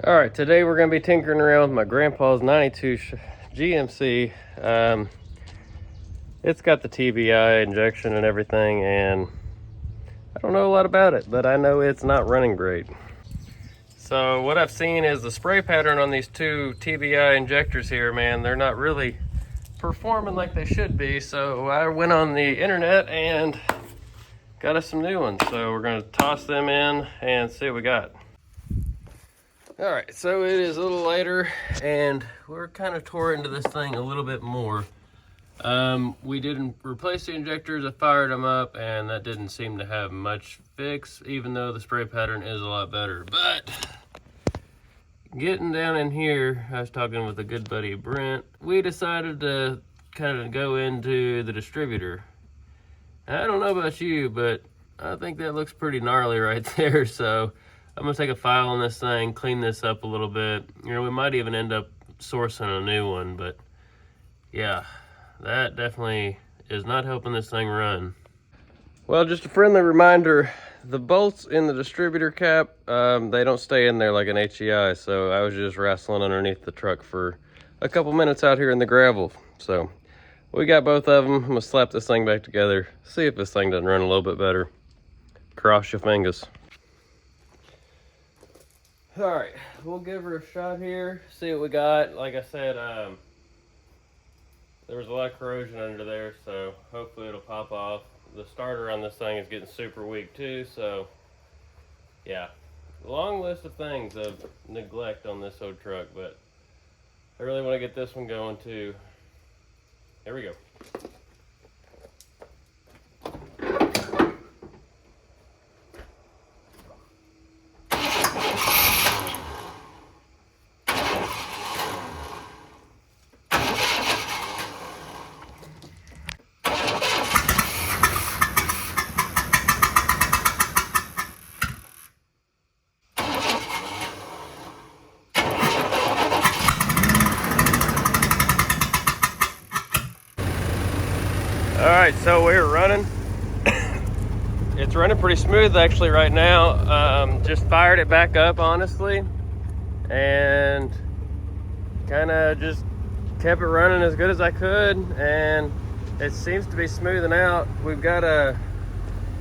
All right, today we're going to be tinkering around with my grandpa's 92 GMC. It's got the TBI injection and everything, and I don't know a lot about it, but I know it's not running great. So what I've seen is the spray pattern on these two TBI injectors here, man, they're not really performing like they should be. So I went on the internet and got us some new ones. So we're going to toss them in and see what we got. All right, so it is a little later and we're kind of tore into this thing a little bit more. We didn't replace the injectors. I fired them up and that didn't seem to have much fix, even though the spray pattern is a lot better. But getting down in here, I was talking with a good buddy Brent, we decided to kind of go into the distributor. I don't know about you, but I think that looks pretty gnarly right there. So I'm gonna take a file on this thing, clean this up a little bit. You know, we might even end up sourcing a new one, but yeah, that definitely is not helping this thing run. Well, just a friendly reminder, the bolts in the distributor cap, they don't stay in there like an HEI, so I was just wrestling underneath the truck for a couple minutes out here in the gravel. So we got both of them. I'm gonna slap this thing back together, see if this thing doesn't run a little bit better. Cross your fingers. All right, we'll give her a shot here, see what we got. Like I said, there was a lot of corrosion under there, so hopefully it'll pop off. The starter on this thing is getting super weak too, so yeah. Long list of things of neglect on this old truck, but I really want to get this one going too. Here we go. All right, so we're running. It's running pretty smooth actually right now. Just fired it back up honestly, and kind of just kept it running as good as I could, and it seems to be smoothing out. We've got a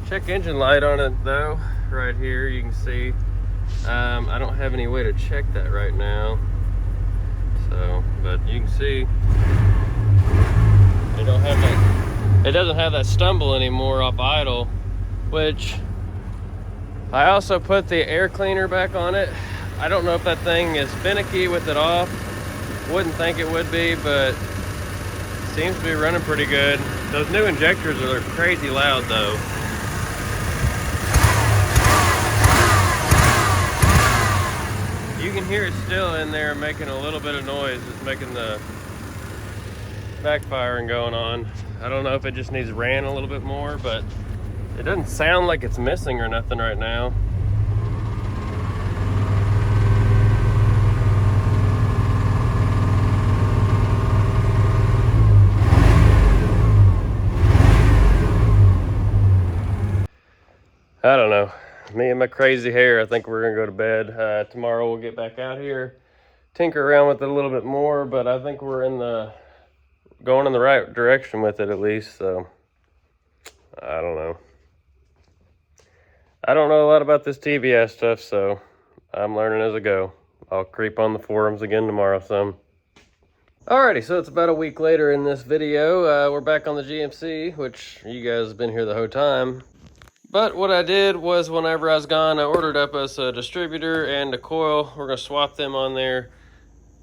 check engine light on it though, right here you can see. I don't have any way to check that right now, so but you can see they don't have that. It doesn't have that stumble anymore off idle, which I also put the air cleaner back on it. I don't know if that thing is finicky with it off. Wouldn't think it would be, but it seems to be running pretty good. Those new injectors are crazy loud though. You can hear it still in there making a little bit of noise. It's making the backfiring going on. I don't know if it just needs ran a little bit more, but it doesn't sound like it's missing or nothing right now. I don't know. Me and my crazy hair, I think we're gonna go to bed. Tomorrow we'll get back out here, tinker around with it a little bit more, but I think we're going in the right direction with it at least, so I don't know. I don't know a lot about this TBI stuff, so I'm learning as I go. I'll creep on the forums again tomorrow some. Alrighty, so it's about a week later in this video. We're back on the GMC, which you guys have been here the whole time. But what I did was whenever I was gone, I ordered up us a distributor and a coil. We're gonna swap them on there,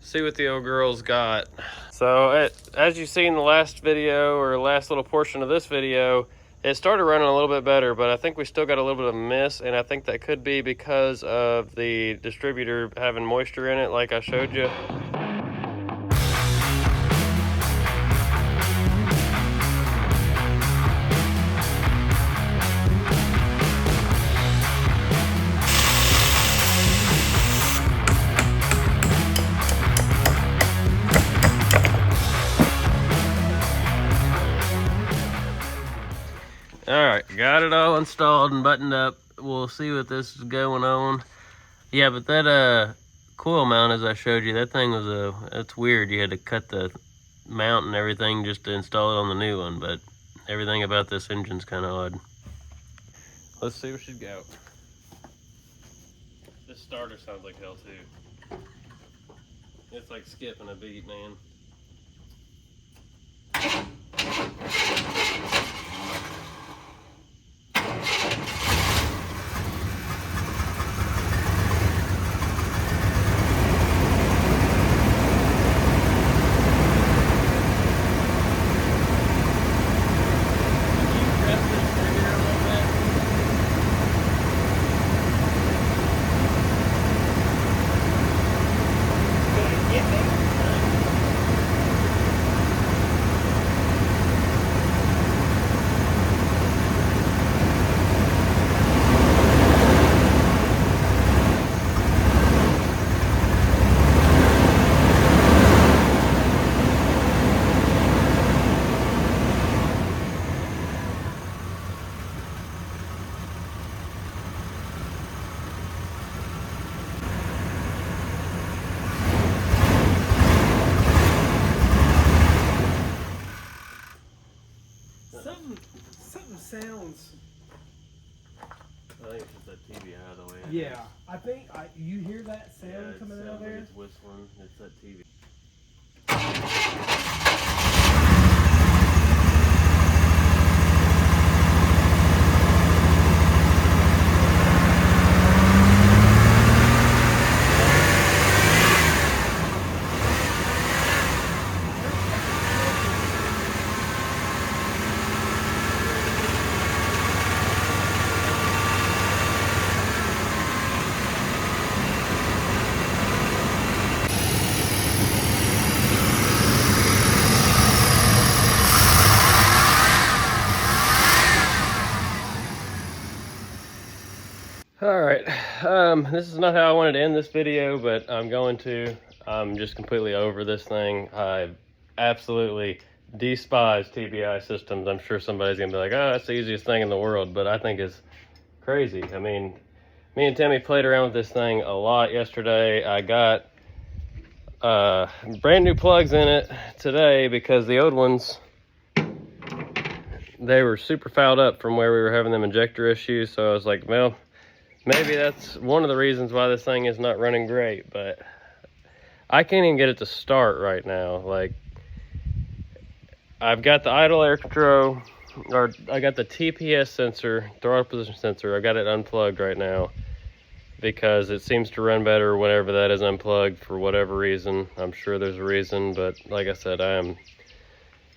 see what the old girl's got. So as you see in the last video, or last little portion of this video, it started running a little bit better, but I think we still got a little bit of miss, and I think that could be because of the distributor having moisture in it like I showed you. All right, got it all installed and buttoned up. We'll see what this is going on. Yeah, but that coil mount, as I showed you, that thing was that's weird. You had to cut the mount and everything just to install it on the new one, but everything about this engine's kind of odd. Let's see what she's got. This starter sounds like hell too. It's like skipping a beat, man. Something sounds. I think it's just that TBI the way. Yeah, I think you hear that sound coming out of there. Like it's whistling. It's that TV. All right, this is not how I wanted to end this video, but I'm going to. I'm just completely over this thing. I absolutely despise TBI systems. I'm sure somebody's gonna be like, oh, that's the easiest thing in the world, but I think it's crazy. I mean, me and Tammy played around with this thing a lot yesterday. I got brand new plugs in it today because the old ones, they were super fouled up from where we were having them injector issues. So I was like, well, maybe that's one of the reasons why this thing is not running great, but I can't even get it to start right now. Like, I've got the idle air control, or I got the TPS sensor, throttle position sensor. I got it unplugged right now because it seems to run better whenever that is unplugged for whatever reason. I'm sure there's a reason, but like I said, I am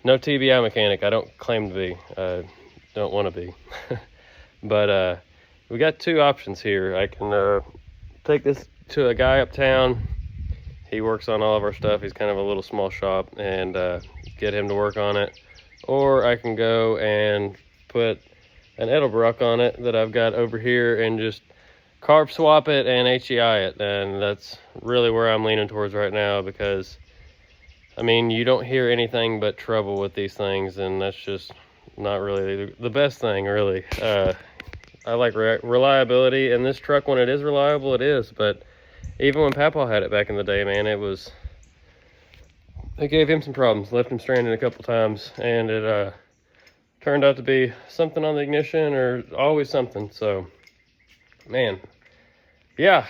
no TBI mechanic. I don't claim to be. I don't want to be. But we got two options here. I can take this to a guy uptown. He works on all of our stuff. He's kind of a little small shop, and get him to work on it. Or I can go and put an Edelbrock on it that I've got over here and just carb swap it and HEI it. And that's really where I'm leaning towards right now, because I mean, you don't hear anything but trouble with these things, and that's just not really the best thing, really. I like reliability, and this truck, when it is reliable, it is. But even when Papa had it back in the day, man, it gave him some problems, left him stranded a couple times, and it turned out to be something on the ignition, or always something. So, man, yeah,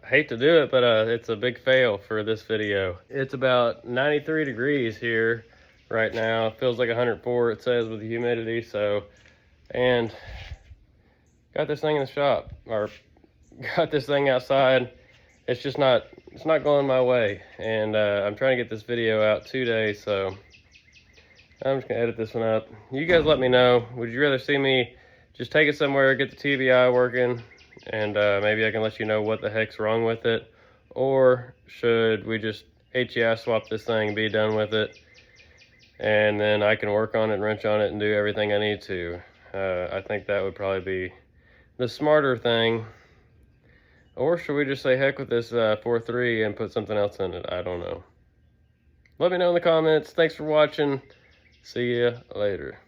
hate to do it, but it's a big fail for this video. It's about 93 degrees here right now. It feels like 104, it says, with the humidity. So, and got this thing in the shop, or got this thing outside. It's just not, it's not going my way. And I'm trying to get this video out today, so I'm just gonna edit this one up. You guys let me know. Would you rather see me just take it somewhere, get the TBI working, and maybe I can let you know what the heck's wrong with it? Or should we just HEI swap this thing and be done with it? And then I can work on it, wrench on it, and do everything I need to. I think that would probably be the smarter thing. Or should we just say heck with this 4.3 and put something else in it? I don't know. Let me know in the comments. Thanks for watching. See ya later.